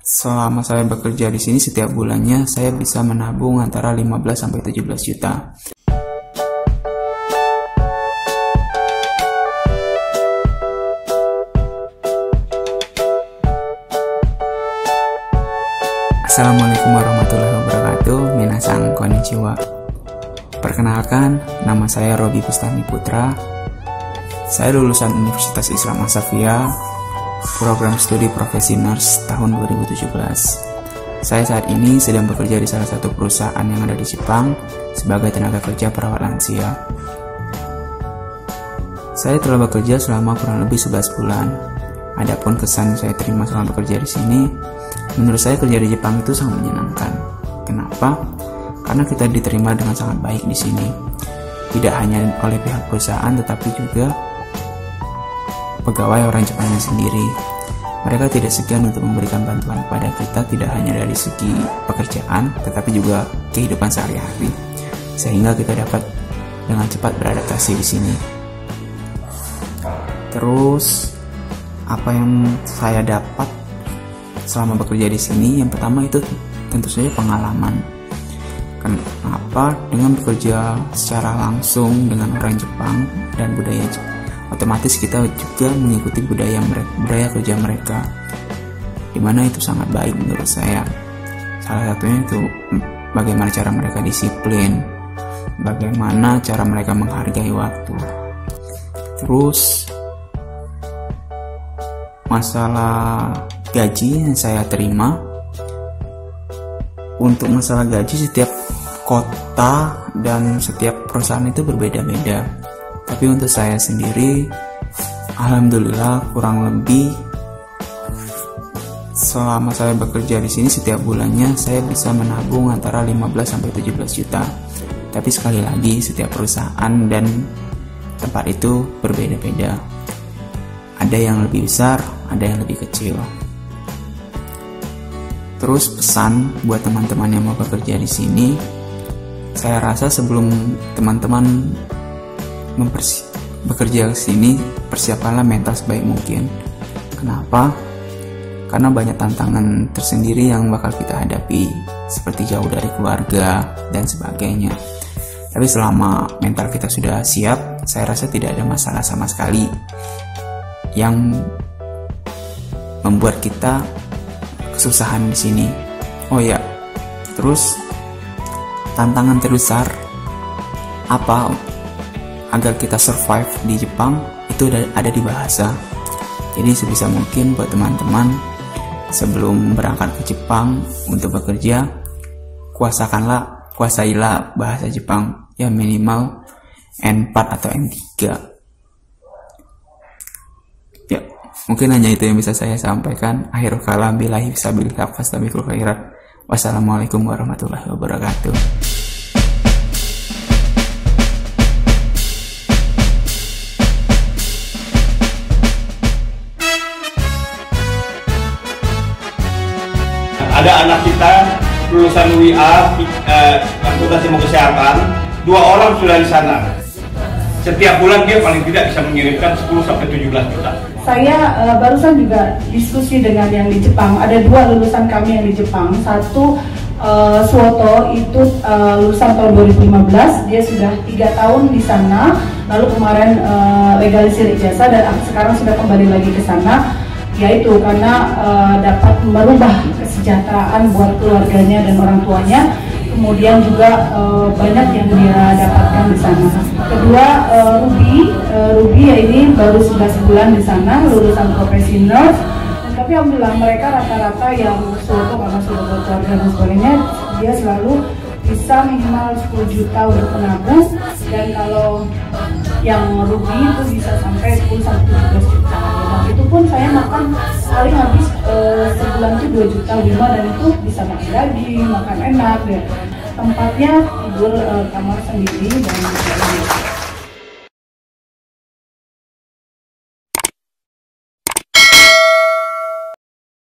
Selama saya bekerja di sini, setiap bulannya saya bisa menabung antara 15 sampai 17 juta. Assalamualaikum warahmatullahi wabarakatuh. Minasan konnichiwa. Perkenalkan, nama saya Robi Bustami Putra. Saya lulusan Universitas Islam Asafia, program studi profesi nurse tahun 2017. Saya saat ini sedang bekerja di salah satu perusahaan yang ada di Jepang sebagai tenaga kerja perawat lansia. Saya telah bekerja selama kurang lebih 11 bulan. Adapun kesan saya terima selama bekerja di sini, menurut saya kerja di Jepang itu sangat menyenangkan. Kenapa? Karena kita diterima dengan sangat baik di sini. Tidak hanya oleh pihak perusahaan, tetapi juga pegawai orang Jepangnya sendiri. Mereka tidak segan untuk memberikan bantuan kepada kita, tidak hanya dari segi pekerjaan, tetapi juga kehidupan sehari-hari, sehingga kita dapat dengan cepat beradaptasi di sini. Terus, apa yang saya dapat selama bekerja di sini? Yang pertama itu tentu saja pengalaman. Kenapa? Dengan bekerja secara langsung dengan orang Jepang dan budaya Jepang, otomatis kita juga mengikuti budaya kerja mereka, dimana itu sangat baik menurut saya. Salah satunya itu bagaimana cara mereka disiplin, bagaimana cara mereka menghargai waktu. Terus masalah gaji yang saya terima, untuk masalah gaji setiap kota dan setiap perusahaan itu berbeda-beda. Tapi untuk saya sendiri, alhamdulillah kurang lebih selama saya bekerja di sini setiap bulannya saya bisa menabung antara 15 sampai 17 juta. Tapi sekali lagi setiap perusahaan dan tempat itu berbeda-beda. Ada yang lebih besar, ada yang lebih kecil. Terus pesan buat teman-teman yang mau bekerja di sini, saya rasa sebelum teman-teman bekerja di sini, persiapkanlah mental sebaik mungkin. Kenapa? Karena banyak tantangan tersendiri yang bakal kita hadapi, seperti jauh dari keluarga dan sebagainya. Tapi selama mental kita sudah siap, saya rasa tidak ada masalah sama sekali yang membuat kita kesusahan di sini. Oh ya, terus tantangan terbesar apa agar kita survive di Jepang itu ada di bahasa. Jadi sebisa mungkin buat teman-teman sebelum berangkat ke Jepang untuk bekerja, kuasailah bahasa Jepang ya, minimal N4 atau N3. Ya, mungkin hanya itu yang bisa saya sampaikan. Akhirul kalam, billahi fisabilillah, fastabiqul khairat. Wassalamualaikum warahmatullahi wabarakatuh. Ada anak kita lulusan WIA, Fakultas Ilmu Kesehatan, 2 orang sudah di sana. Setiap bulan dia paling tidak bisa mengirimkan 10 sampai 17 juta. Saya barusan juga diskusi dengan yang di Jepang. Ada 2 lulusan kami yang di Jepang. Satu Suwoto itu lulusan tahun 2015, dia sudah 3 tahun di sana. Lalu kemarin legalisir ijazah dan sekarang sudah kembali lagi ke sana. Yaitu karena dapat merubah kesejahteraan buat keluarganya dan orang tuanya. Kemudian juga banyak yang dia dapatkan di sana. Kedua, Ruby ya, ini baru 11 bulan di sana, lulusan profesi nurse. Dan tapi alhamdulillah mereka rata-rata yang suatu karena sudah berkeluarga dan sebagainya, dia selalu bisa minimal 10 juta untuk menabung. Dan kalau yang Ruby itu bisa sampai 10 sampai 17 juta. Dan itu pun saya makan paling habis sebulan itu 2 juta 5, dan itu bisa makan daging, makan enak deh. Tempatnya tidur kamar sendiri dan